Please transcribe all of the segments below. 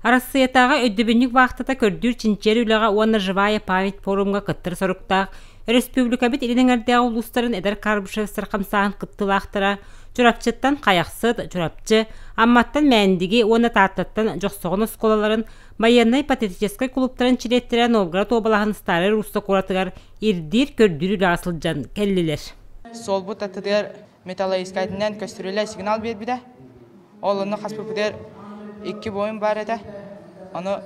Арасыятаға өддібінік вақтыта көрдүр чинчер үліға уанна живая память форумға кыттыр сорықтақ. Республика бит илінің әрдіға ұлыстарын әдір Карбышев сырқамсағын кыттылақтыра, чурапчыттан қаяқсыд, чурапчы, амматтан мәндіге, оны таттаттан жоқсоғын ұсколаларын, майянай патетическай клубтарын чилеттірі Новгород обалағын стары руста қоратығар ирдир көрдүрі расылжан кәлілер. Сол бұт аттыдыр металлоискайтынан көстірілі сигнал бербіді. Олыны қаспыпыдыр 2 бойын бар еді. Оны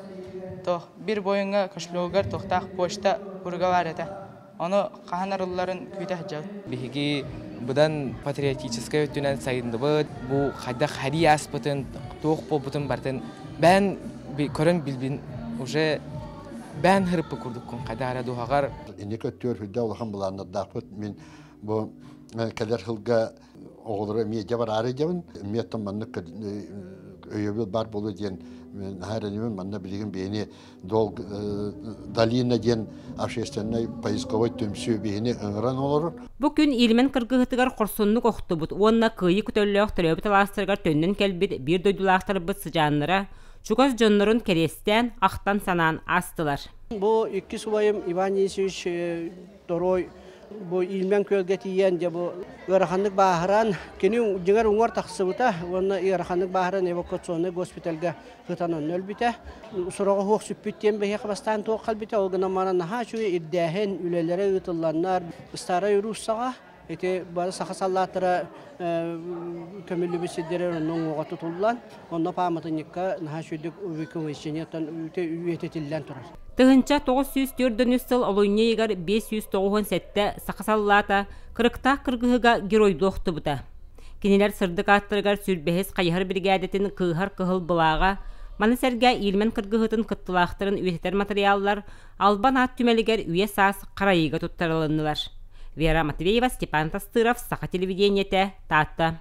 бір бойынға көшлуғыр тоқтақ почта бұрға бар еді. Оны қағанарыларын көйті жау. Беги бұдан патриотическай өттінен сайынды бұд. Бұл қайда қари аспытын, тоқ болбытын бартын. Бән көрін білбін, уже бән ғырыппы күрдіккін. Қайда ара дұғағар. Инек өттер хүлді олған бұланыр дақпыт. Мен бұл кәдер ғылға оғылыры медиа бар ары жауын. Меттім манны өйебіл бар болу ден. Хайранымен манна білген бейіне долина ден общественной поисковой төмсі бейіне ұңыран олыр. Бұл күн елмен қырғығытығар қорсонлық оқты бұд. Онына қыйы күтөліғ түрөбіт аластырғар төннен кәлбет бір дөйділақтыр бұд сыжанлыра. Чугаз жонларын керестен ақтан санан астылар. Бұл 2 субайым Иван Есевич Дорой bu ilmen kölgeti yiyen de bu Irakhanlık baharan keni jigar ungar taksıbıta onu Irakhanlık baharan evakuasyonu hospitalga hıtanan ölbite surağı hoq süppütten behe kabastan toq kalbite o gına mana naha şu iddehen ülelere ıtıllanlar istara yurussağa ete bazı sakasallatara kömüllü bisidere onun oğa tutullan onna pamatınıkka naha şuyduk uvikonvensiyoniyattan üyetetillen turar. Тыгынча 904 сыл олойне егар 597 сақасаллата кырыкта кыргыга герой доқты бұта. Кенелер сырдық аттыргар сүрбехес қайығыр бригадетін кыгар кыгыл бұлаға, маны сәрге елмен кыргығытын кыттылақтырын үететер материаллар албан ат түмелігер үйе саас қарайыға тұттарылынылар. Вера Матвеева, Степан Тастыров, Сақа телевидениете, Тата.